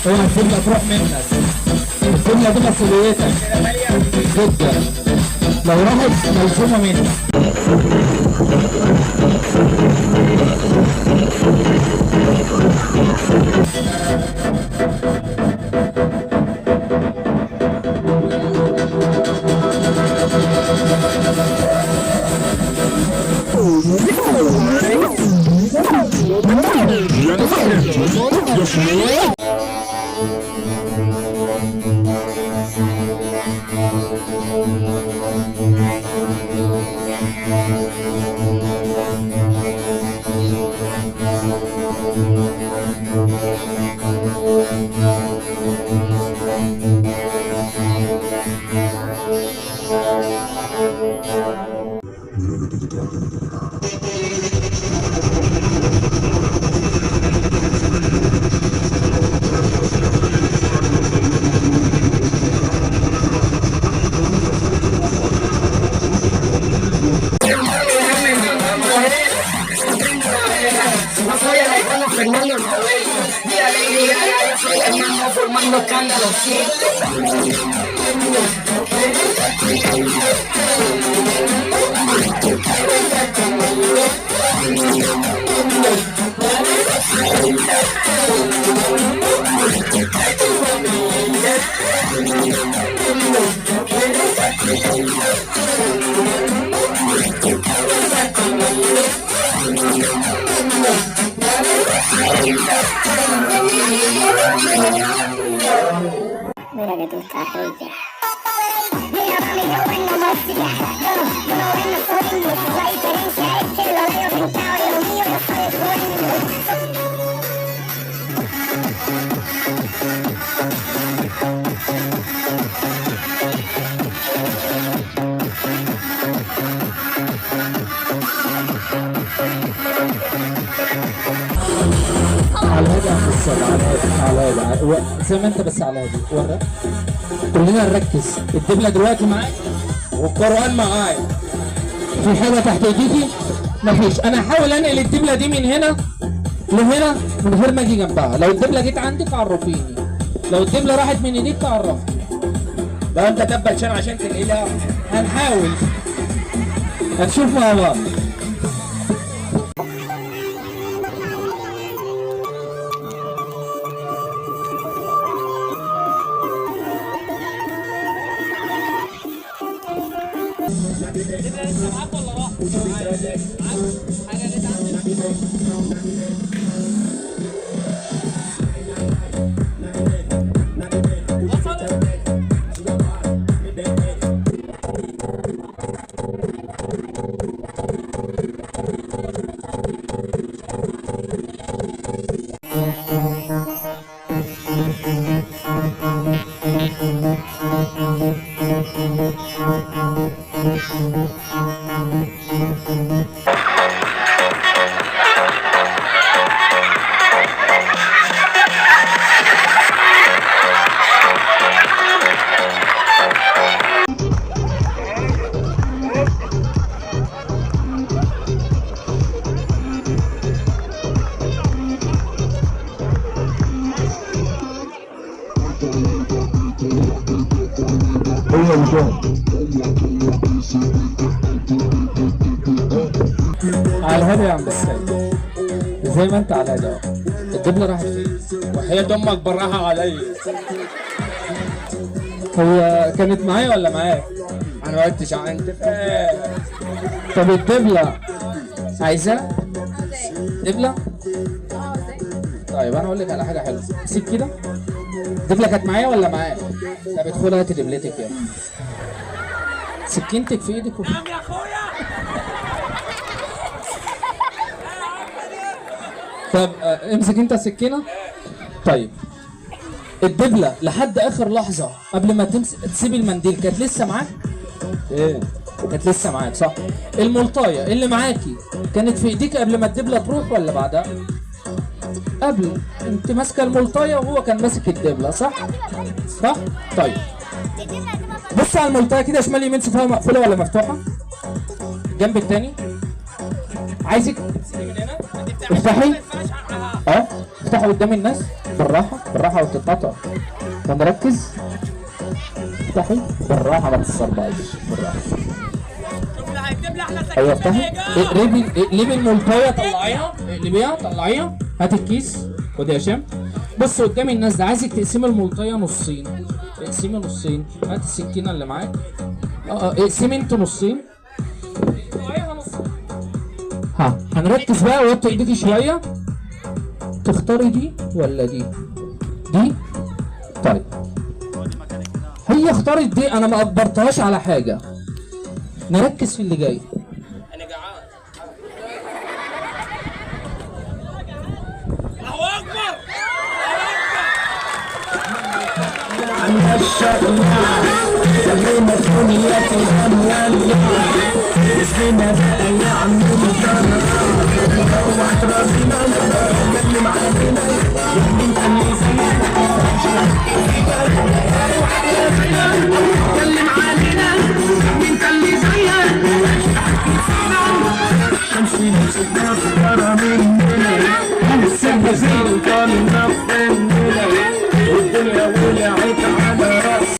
اوعى الدبلة تروح منك، الدبلة دي مسؤوليتك جدا، لو راحت ملزومة منك. Formando escándalos, sí. Mira que tú estás rica. Mira mami, yo vengo música. Yo no vengo jodiendo. La diferencia es que lo veo pintado y lo mío no soy jodiendo. على هذا عم السبع، على هذا زي ما انت، بس على هذه ورا. كلنا نركز. الدبلة دلوقتي معاك والقرآن معاك. في حاجة تحت ايديكي؟ مفيش. انا هحاول انقل الدبلة دي من هنا لهنا من غير ما اجي جنبها. لو الدبلة جيت عندك عرفيني، لو الدبلة راحت من ايديك تعرفني. لو انت تبت عشان تنقلها هنحاول، هنشوف مع بعض. على هذا يا عم السيد، زي ما انت على هذا. الدبلة راحت فين؟ وحياة امك براها عليا. هي كانت معايا ولا معاك؟ انا ما قلتش انت فاهم. طب الدبلة عايزاها؟ دبلة؟ طيب انا اقول لك على حاجة حلوة. سيب كده. الدبلة كانت معايا ولا معاك؟ طب ادخلي هاتي دبلتك يلا. سكينتك في ايدك نعم يا اخويا. طب امسك انت السكينه. طيب الدبله لحد اخر لحظه قبل ما تسيب المنديل كانت لسه معاك؟ ايه كانت لسه معاك صح؟ الملطايه اللي معاكي كانت في ايديك قبل ما الدبله تروح ولا بعدها؟ قبل. انت ماسكه الملطايه وهو كان ماسك الدبله، صح؟ صح؟ طيب بص على الملطايه كده، شمال يمين شوفها مقفوله ولا مفتوحه؟ الجنب التاني. عايزك افتحي. افتحي قدام الناس بالراحه بالراحه وتتقطع ونركز. افتحي بالراحه ما تتصربعيش، بالراحه. ايوه افتحي. اقلبي الملطايه، طلعيها، اقلبيها طلعيها. هات الكيس، خد يا هشام. بص قدام الناس ده، عايزك تقسمي الملطايه نصين. اقسمي نصين، هات السكينه اللي معاك. اقسمي انت نصين. ها هنركز بقى، وطي ايديكي شويه. تختاري دي ولا دي؟ دي؟ طيب هي اختارت دي، انا ما اجبرتهاش على حاجه. نركز في اللي جاي. انا جعان. الله اكبر. عن الشقيعة سلينا دنيا الأموال مسلمة بقى يعملوا فرار روح ربنا